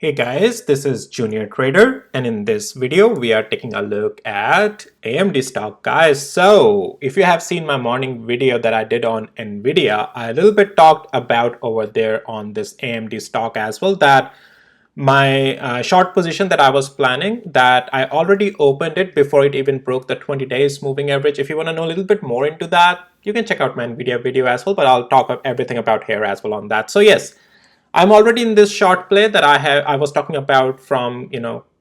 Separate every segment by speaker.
Speaker 1: Hey guys, this is Junior Trader, and in this video we are taking a look at AMD stock, guys. So if you have seen my morning video that I did on Nvidia, I a little bit talked about over there on this AMD stock as well that my short position that I was planning, that I already opened it before it even broke the 20 days moving average. If you want to know a little bit more into that, you can check out my Nvidia video as well, but I'll talk about everything about here as well on that. So yes, I'm already in this short play that I was talking about from,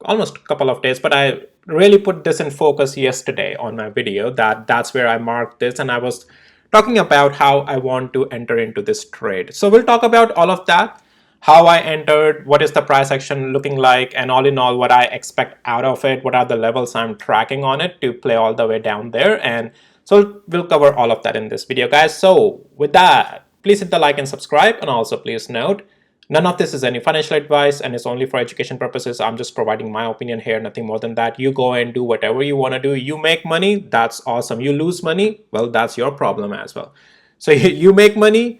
Speaker 1: almost a couple of days, but I really put this in focus yesterday on my video that's where I marked this, and I was talking about how I want to enter into this trade. So we'll talk about all of that, how I entered, what is the price action looking like, and all in all, what I expect out of it, what are the levels I'm tracking on it to play all the way down there. And so we'll cover all of that in this video, guys. So with that, please hit the like and subscribe, and also please note, none of this is any financial advice and it's only for education purposes. I'm just providing my opinion here, nothing more than that. You go and do whatever you want to do. You make money, that's awesome. You lose money, well, that's your problem as well. So you make money,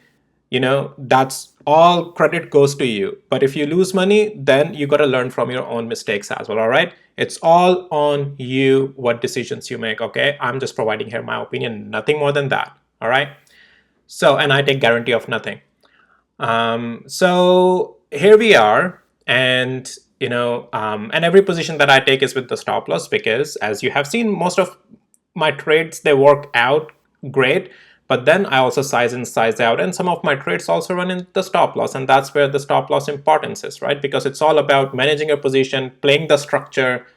Speaker 1: that's all credit goes to you. But if you lose money, then you got to learn from your own mistakes as well, all right? It's all on you, what decisions you make, okay? I'm just providing here my opinion, nothing more than that, all right? So, and I take guarantee of nothing. So here we are, and and every position that I take is with the stop loss, because as you have seen, most of my trades, they work out great, but then I also size in, size out, and some of my trades also run in the stop loss, and that's where the stop loss importance is, right? Because it's all about managing a position, playing the structure,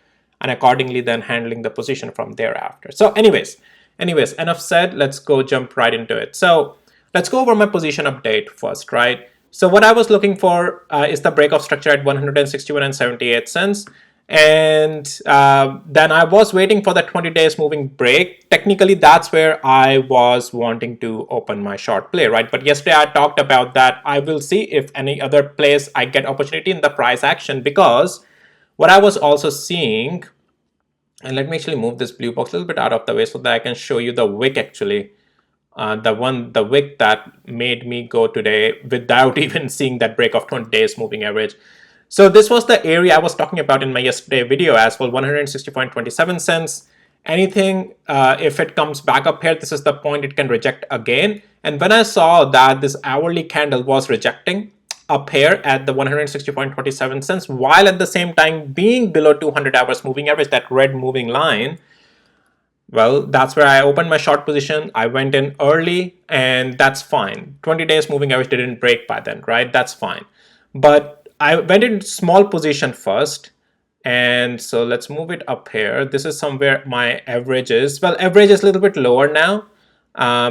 Speaker 1: and accordingly then handling the position from thereafter. So anyways, enough said, let's go jump right into it. So let's go over my position update first, right? So what I was looking for is the break of structure at 161 and 78 cents. And then I was waiting for the 20 days moving break. Technically, that's where I was wanting to open my short play, right? But yesterday I talked about that. I will see if any other place I get opportunity in the price action, because what I was also seeing, and let me actually move this blue box a little bit out of the way so that I can show you the wick actually. The wick that made me go today without even seeing that break of 20 days moving average. So this was the area I was talking about in my yesterday video as well, 160.27 cents. Anything, if it comes back up here, this is the point it can reject again. And when I saw that this hourly candle was rejecting up here at the 160.27 cents, while at the same time being below 200 hours moving average, that red moving line, well, that's where I opened my short position. I went in early, and that's fine. 20 days moving average didn't break by then, right? That's fine. But I went in small position first. And so let's move it up here. This is somewhere my average is. Well, average is a little bit lower now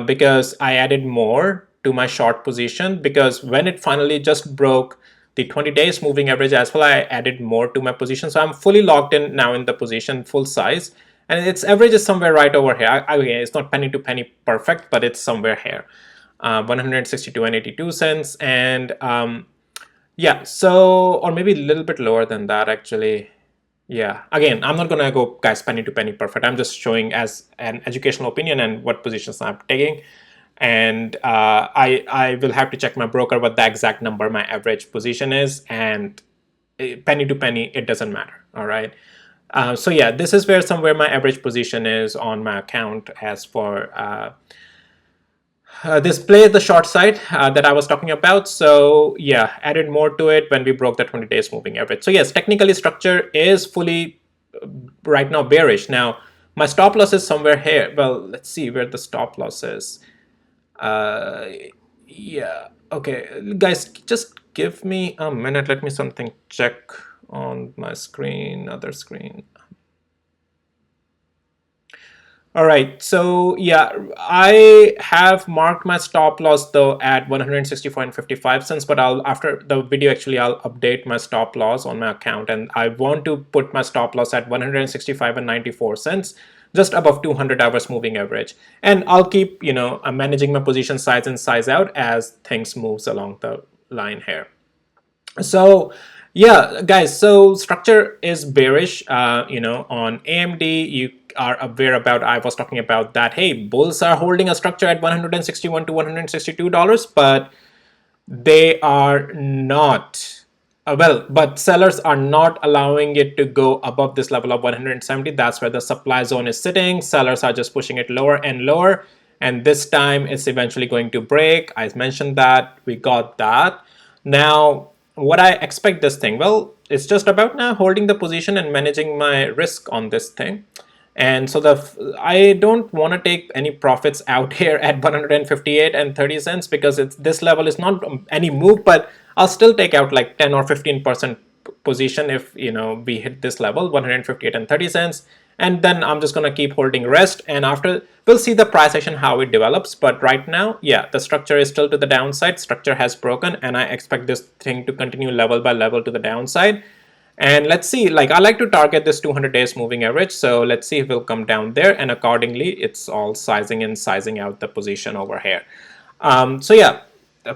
Speaker 1: because I added more to my short position, because when it finally just broke the 20 days moving average as well, I added more to my position. So I'm fully locked in now in the position, full size. And its average is somewhere right over here. Again, it's not penny to penny perfect, but it's somewhere here. 162 and 82 cents. And yeah, so, or maybe a little bit lower than that actually. Yeah, again, I'm not gonna go, guys, penny to penny perfect. I'm just showing as an educational opinion and what positions I'm taking. And I will have to check my broker what the exact number my average position is. And penny to penny, it doesn't matter, all right? So yeah, this is where somewhere my average position is on my account as for this play, the short side that I was talking about. So yeah, added more to it when we broke the 20 days moving average. So yes, technically structure is fully right now bearish. Now my stop loss is somewhere here. Well, let's see where the stop loss is. Yeah, okay, guys, just give me a minute. Let me something check on my screen, other screen. All right, so yeah, I have marked my stop loss though at 164.55 cents, but after the video actually I'll update my stop loss on my account, and I want to put my stop loss at 165 and 94 cents, just above 200 hours moving average. And I'll keep, I'm managing my position size and size out as things moves along the line here. So yeah, guys, so structure is bearish. On AMD, you are aware about, I was talking about that, hey, bulls are holding a structure at 161 to $162, but they are not well, but sellers are not allowing it to go above this level of 170. That's where the supply zone is sitting. Sellers are just pushing it lower and lower. And this time it's eventually going to break. I mentioned that. We got that. Now, what I expect this thing? Well, it's just about now holding the position and managing my risk on this thing. And so I don't want to take any profits out here at 158 and 30 cents because this level is not any move, but I'll still take out like 10 or 15% position if we hit this level 158 and 30 cents, and then I'm just going to keep holding rest, and after we'll see the price action how it develops. But right now, yeah, the structure is still to the downside. Structure has broken, and I expect this thing to continue level by level to the downside. And let's see, like I like to target this 200 days moving average. So let's see if we'll come down there, and accordingly, it's all sizing in, sizing out the position over here. So yeah,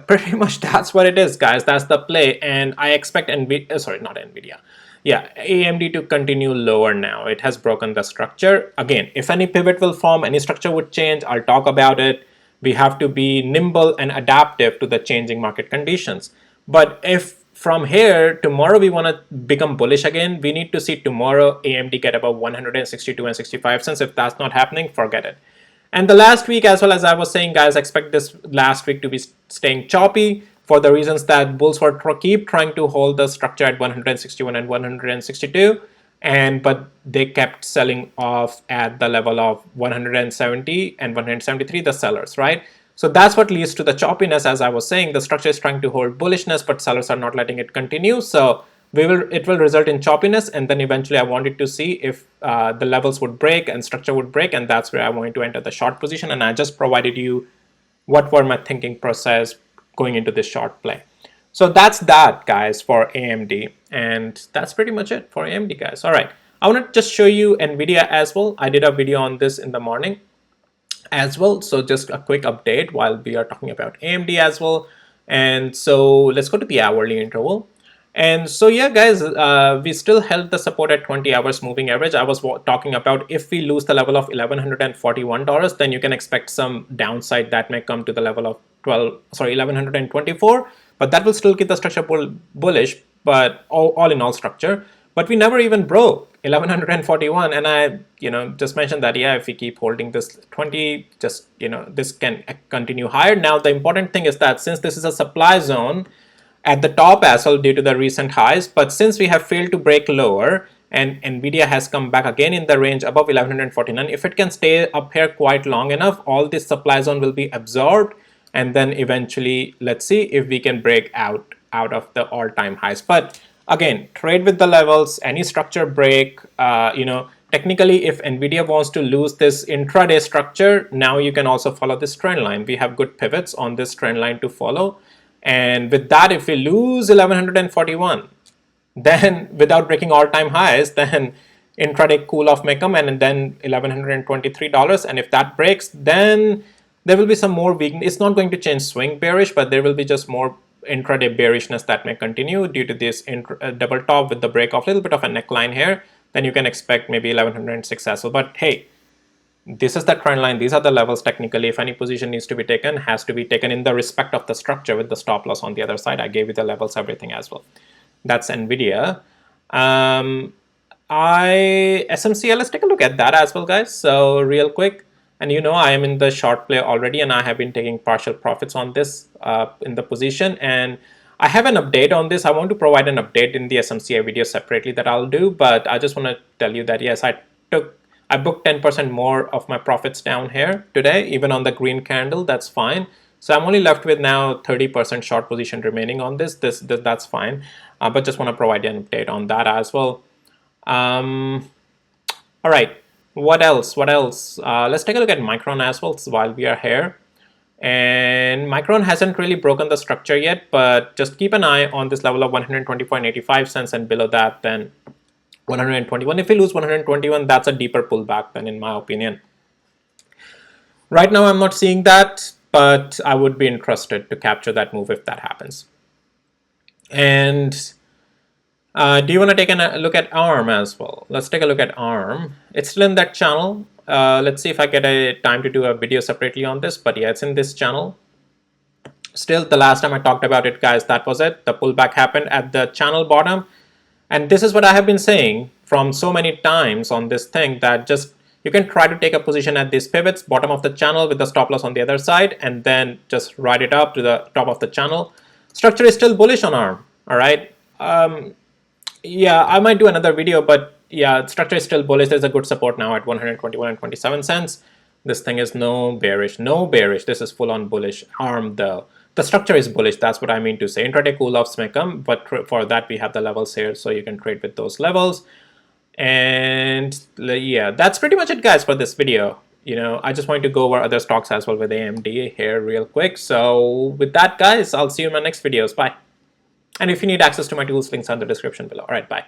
Speaker 1: pretty much that's what it is, guys. That's the play, and I expect Nvidia, sorry, not Nvidia. Yeah, AMD to continue lower now. It has broken the structure. Again, if any pivot will form, any structure would change, I'll talk about it. We have to be nimble and adaptive to the changing market conditions. But if from here tomorrow we want to become bullish again, we need to see tomorrow AMD get above 162 and 65 cents. If that's not happening, forget it. And the last week, as well, as I was saying, guys, expect this last week to be staying choppy for the reasons that bulls were keep trying to hold the structure at 161 and 162, but they kept selling off at the level of 170 and 173, the sellers, right? So that's what leads to the choppiness. As I was saying, the structure is trying to hold bullishness, but sellers are not letting it continue. So it will result in choppiness, and then eventually I wanted to see if the levels would break and structure would break, and that's where I wanted to enter the short position. And I just provided you what were my thinking process going into this short play. So that's that, guys, for AMD, and that's pretty much it for AMD, guys. All right, I want to just show you Nvidia as well. I did a video on this in the morning as well, so just a quick update while we are talking about AMD as well. And so let's go to the hourly interval. And so yeah, guys, we still held the support at 20 hours moving average. I was talking about if we lose the level of $1,141, then you can expect some downside that may come to the level of 1,124, but that will still keep the structure bullish, but all in all structure. But we never even broke 1141, and I just mentioned that, yeah, if we keep holding this 20, just this can continue higher. Now the important thing is that since this is a supply zone at the top as well due to the recent highs, but since we have failed to break lower and Nvidia has come back again in the range above 1149, if it can stay up here quite long enough, all this supply zone will be absorbed, and then eventually let's see if we can break out of the all-time highs. But again, trade with the levels. Any structure break, technically if Nvidia wants to lose this intraday structure, now you can also follow this trend line. We have good pivots on this trend line to follow. And with that, if we lose 1141, then without breaking all-time highs, then intraday cool off may come, and then $1,123. And if that breaks, then there will be some more weakness. It's not going to change swing bearish, but there will be just more intraday bearishness that may continue due to this double top with the break of a little bit of a neckline here. Then you can expect maybe 1106 as well. But hey, this is the trend line. These are the levels. Technically, if any position needs to be taken, has to be taken in the respect of the structure with the stop loss on the other side. I gave you the levels, everything as well. That's Nvidia. SMCI, let's take a look at that as well, guys. So real quick, and I am in the short play already, and I have been taking partial profits on this in the position, and I have an update on this. I want to provide an update in the SMCI video separately that I'll do, but I just want to tell you that yes, I booked 10% more of my profits down here today, even on the green candle. That's fine. So I'm only left with now 30% short position remaining on this. That's fine, but just want to provide you an update on that as well. All right, what else? Let's take a look at Micron as well while we are here. And Micron hasn't really broken the structure yet, but just keep an eye on this level of 120.85 cents, and below that then 121. If we lose 121, that's a deeper pullback then, in my opinion. Right now I'm not seeing that, but I would be interested to capture that move if that happens. And do you want to take a look at ARM as well? Let's take a look at ARM. It's still in that channel. Let's see if I get a time to do a video separately on this, but yeah, it's in this channel. Still, the last time I talked about it, guys, that was it. The pullback happened at the channel bottom. And this is what I have been saying from so many times on this thing, that just you can try to take a position at these pivots, bottom of the channel with the stop loss on the other side, and then just ride it up to the top of the channel. Structure is still bullish on ARM, all right? Yeah, I might do another video, but yeah, structure is still bullish. There's a good support now at 121 and 27 cents. This thing is no bearish, no bearish. This is full on bullish. ARM, the structure is bullish. That's what I mean to say. Intraday cool-offs may come, but for that we have the levels here, so you can trade with those levels. And yeah, that's pretty much it, guys, for this video. I just wanted to go over other stocks as well with AMD here real quick. So with that, guys, I'll see you in my next videos. Bye. And if you need access to my tools, links are in the description below. All right, bye.